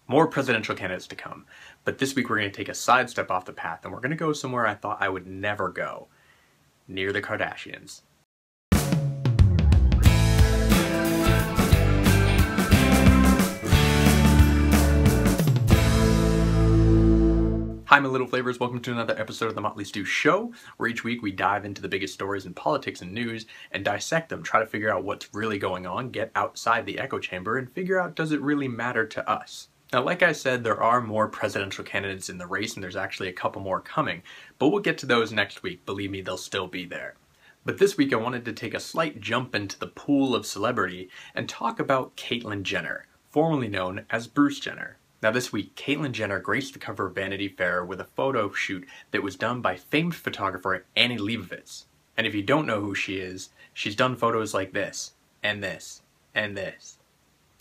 More presidential candidates to come, but this week we're going to take a sidestep off the path and we're going to go somewhere I thought I would never go. Near the Kardashians. Hi my little flavors, welcome to another episode of the Motley Stew Show, where each week we dive into the biggest stories in politics and news and dissect them, try to figure out what's really going on, get outside the echo chamber, and figure out does it really matter to us. Now like I said, there are more presidential candidates in the race and there's actually a couple more coming, but we'll get to those next week, believe me, they'll still be there. But this week I wanted to take a slight jump into the pool of celebrity and talk about Caitlyn Jenner, formerly known as Bruce Jenner. Now this week, Caitlyn Jenner graced the cover of Vanity Fair with a photo shoot that was done by famed photographer Annie Leibovitz. And if you don't know who she is, she's done photos like this, and this, and this.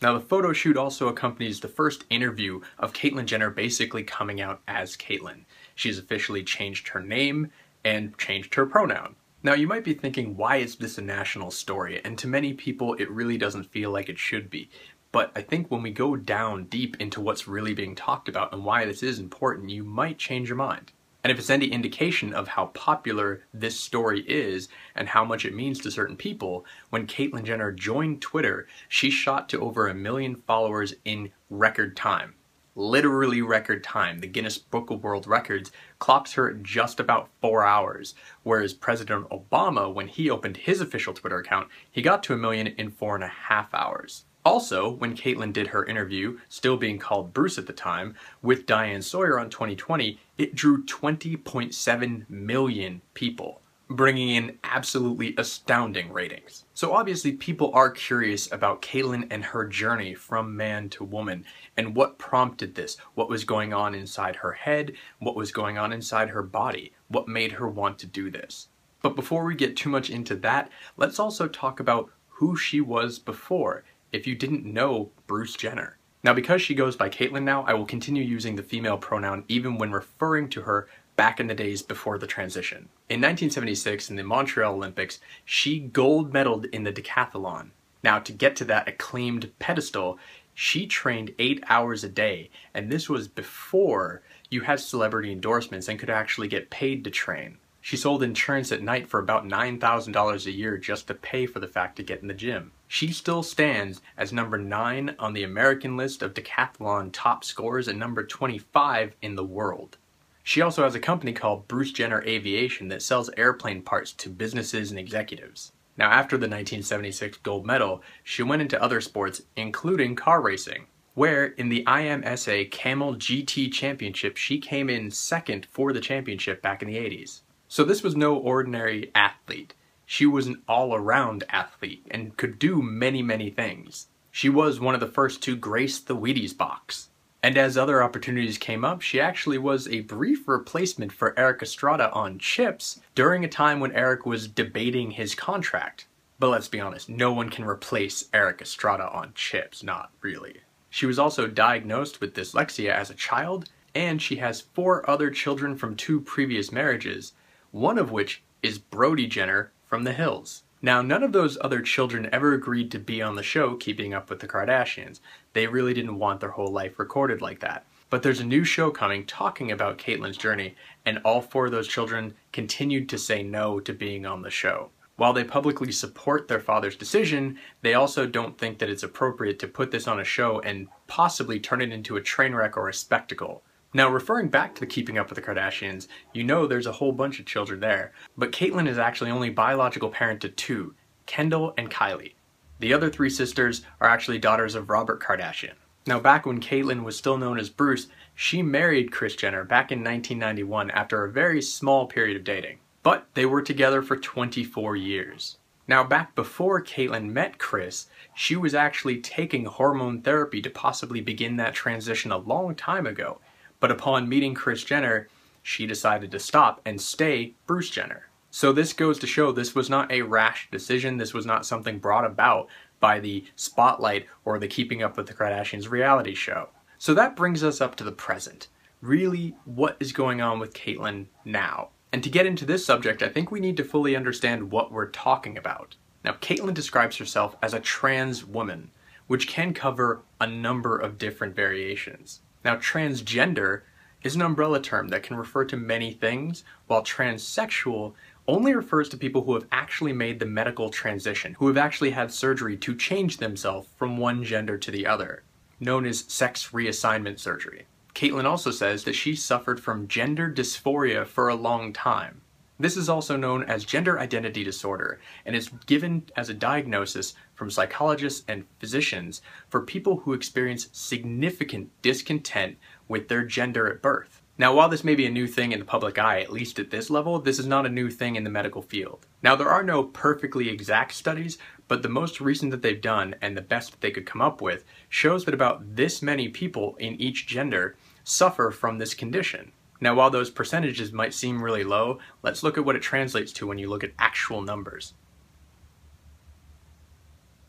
Now the photo shoot also accompanies the first interview of Caitlyn Jenner basically coming out as Caitlyn. She's officially changed her name and changed her pronoun. Now you might be thinking, why is this a national story? And to many people it really doesn't feel like it should be. But I think when we go down deep into what's really being talked about and why this is important, you might change your mind. And if it's any indication of how popular this story is and how much it means to certain people, when Caitlyn Jenner joined Twitter, she shot to over 1 million followers in record time. Literally record time. The Guinness Book of World Records clocks her at just about 4 hours, whereas President Obama, when he opened his official Twitter account, he got to 1 million in 4.5 hours. Also, when Caitlyn did her interview, still being called Bruce at the time, with Diane Sawyer on 2020, it drew 20.7 million people, bringing in absolutely astounding ratings. So obviously people are curious about Caitlyn and her journey from man to woman, and what prompted this, what was going on inside her head, what was going on inside her body, what made her want to do this. But before we get too much into that, let's also talk about who she was before, if you didn't know Bruce Jenner. Now because she goes by Caitlyn now, I will continue using the female pronoun even when referring to her back in the days before the transition. In 1976, in the Montreal Olympics, she gold medaled in the decathlon. Now to get to that acclaimed pedestal, she trained 8 hours a day, and this was before you had celebrity endorsements and could actually get paid to train. She sold insurance at night for about $9,000 a year just to pay for the fact to get in the gym. She still stands as number 9 on the American list of decathlon top scorers and number 25 in the world. She also has a company called Bruce Jenner Aviation that sells airplane parts to businesses and executives. Now after the 1976 gold medal, she went into other sports, including car racing, where in the IMSA Camel GT Championship she came in second for the championship back in the 80s. So this was no ordinary athlete. She was an all-around athlete and could do many, many things. She was one of the first to grace the Wheaties box. And as other opportunities came up, she actually was a brief replacement for Eric Estrada on Chips during a time when Eric was debating his contract. But let's be honest, no one can replace Eric Estrada on Chips, not really. She was also diagnosed with dyslexia as a child, and she has 4 other children from 2 previous marriages, one of which is Brody Jenner from The Hills. Now, none of those other children ever agreed to be on the show Keeping Up with the Kardashians. They really didn't want their whole life recorded like that. But there's a new show coming talking about Caitlyn's journey, and all 4 of those children continued to say no to being on the show. While they publicly support their father's decision, they also don't think that it's appropriate to put this on a show and possibly turn it into a train wreck or a spectacle. Now, referring back to the Keeping Up with the Kardashians, you know there's a whole bunch of children there, but Caitlyn is actually only biological parent to 2, Kendall and Kylie. The other 3 sisters are actually daughters of Robert Kardashian. Now, back when Caitlyn was still known as Bruce, she married Kris Jenner back in 1991 after a very small period of dating. But they were together for 24 years. Now, back before Caitlyn met Kris, she was actually taking hormone therapy to possibly begin that transition a long time ago. But upon meeting Kris Jenner, she decided to stop and stay Bruce Jenner. So this goes to show this was not a rash decision, this was not something brought about by the spotlight or the Keeping Up with the Kardashians reality show. So that brings us up to the present. Really, what is going on with Caitlyn now? And to get into this subject, I think we need to fully understand what we're talking about. Now, Caitlyn describes herself as a trans woman, which can cover a number of different variations. Now, transgender is an umbrella term that can refer to many things, while transsexual only refers to people who have actually made the medical transition, who have actually had surgery to change themselves from one gender to the other, known as sex reassignment surgery. Caitlyn also says that she suffered from gender dysphoria for a long time. This is also known as gender identity disorder, and is given as a diagnosis from psychologists and physicians for people who experience significant discontent with their gender at birth. Now, while this may be a new thing in the public eye, at least at this level, this is not a new thing in the medical field. Now, there are no perfectly exact studies, but the most recent that they've done, and the best that they could come up with, shows that about this many people in each gender suffer from this condition. Now, while those percentages might seem really low, let's look at what it translates to when you look at actual numbers.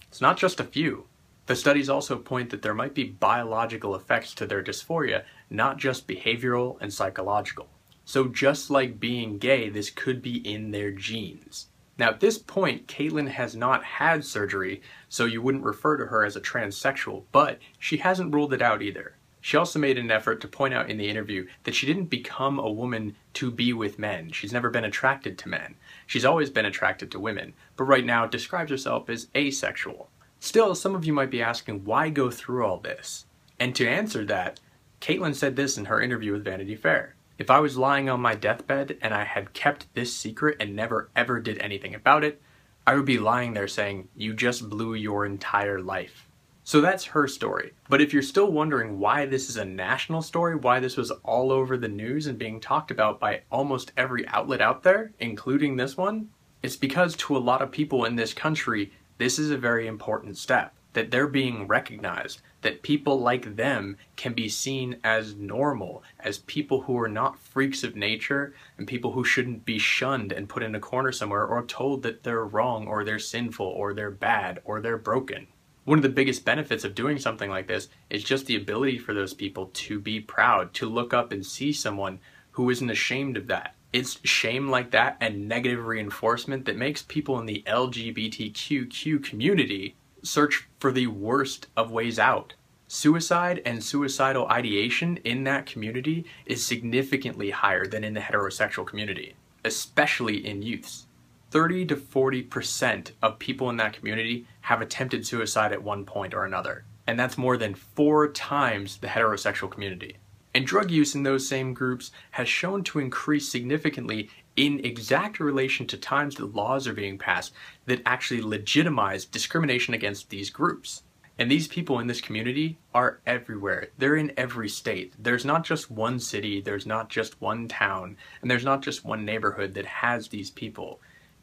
It's not just a few. The studies also point that there might be biological effects to their dysphoria, not just behavioral and psychological. So just like being gay, this could be in their genes. Now, at this point, Caitlyn has not had surgery, so you wouldn't refer to her as a transsexual, but she hasn't ruled it out either. She also made an effort to point out in the interview that she didn't become a woman to be with men. She's never been attracted to men. She's always been attracted to women, but right now describes herself as asexual. Still, some of you might be asking, why go through all this? And to answer that, Caitlyn said this in her interview with Vanity Fair. If I was lying on my deathbed and I had kept this secret and never ever did anything about it, I would be lying there saying, you just blew your entire life. So that's her story. But if you're still wondering why this is a national story, why this was all over the news and being talked about by almost every outlet out there, including this one, it's because to a lot of people in this country, this is a very important step, that they're being recognized, that people like them can be seen as normal, as people who are not freaks of nature, and people who shouldn't be shunned and put in a corner somewhere or told that they're wrong or they're sinful or they're bad or they're broken. One of the biggest benefits of doing something like this is just the ability for those people to be proud, to look up and see someone who isn't ashamed of that. It's shame like that and negative reinforcement that makes people in the LGBTQQ community search for the worst of ways out. Suicide and suicidal ideation in that community is significantly higher than in the heterosexual community, especially in youths. 30 to 40% of people in that community have attempted suicide at one point or another, and that's more than 4 times the heterosexual community. And drug use in those same groups has shown to increase significantly in exact relation to times that laws are being passed that actually legitimize discrimination against these groups. And these people in this community are everywhere. They're in every state. There's not just one city, there's not just one town, and there's not just one neighborhood that has these people.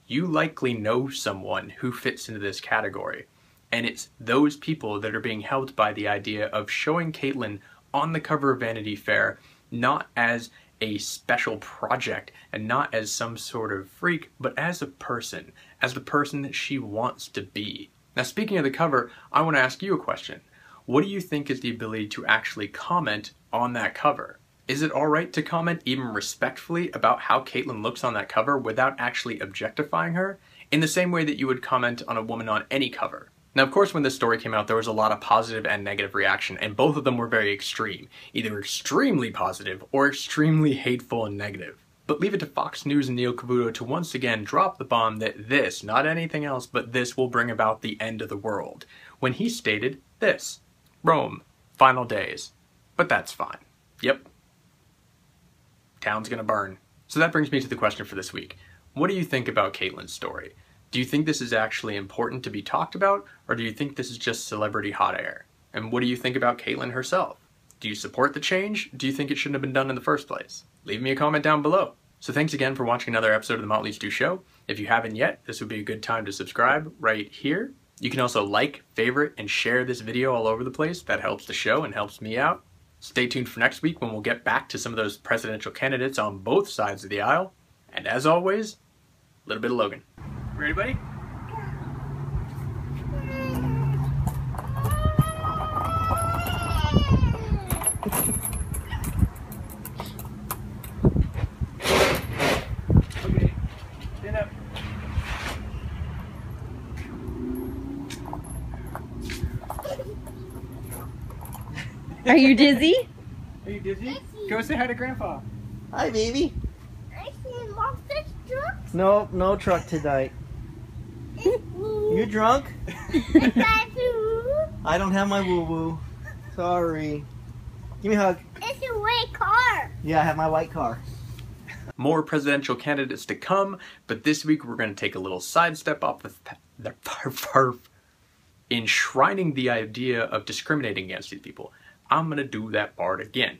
You likely know someone who fits into this category. And it's those people that are being helped by the idea of showing Caitlyn on the cover of Vanity Fair, not as a special project and not as some sort of freak, but as a person, as the person that she wants to be. Now, speaking of the cover, I want to ask you a question. What do you think is the ability to actually comment on that cover? Is it alright to comment even respectfully about how Caitlyn looks on that cover without actually objectifying her, in the same way that you would comment on a woman on any cover? Now, of course, when this story came out, there was a lot of positive and negative reaction, and both of them were very extreme, either extremely positive or extremely hateful and negative. But leave it to Fox News and Neil Cavuto to once again drop the bomb that this, not anything else, but this will bring about the end of the world, when he stated this: Rome, final days. But that's fine. Yep. Town's gonna burn. So that brings me to the question for this week. What do you think about Caitlyn's story? Do you think this is actually important to be talked about, or do you think this is just celebrity hot air? And what do you think about Caitlyn herself? Do you support the change? Do you think it shouldn't have been done in the first place? Leave me a comment down below. So thanks again for watching another episode of the Motley Stew Show. If you haven't yet, this would be a good time to subscribe right here. You can also like, favorite, and share this video all over the place. That helps the show and helps me out. Stay tuned for next week when we'll get back to some of those presidential candidates on both sides of the aisle. And as always, a little bit of Logan. Ready, buddy? Okay, stand up. Are you dizzy? Are you dizzy? Go say hi to Grandpa. Hi, baby. I see monster trucks. Nope, no truck tonight. You drunk? I don't have my woo-woo. Sorry. Give me a hug. It's a white car. Yeah, I have my white car. More presidential candidates to come, but this week we're going to take a little sidestep off the enshrining the idea of discriminating against these people. I'm going to do that part again.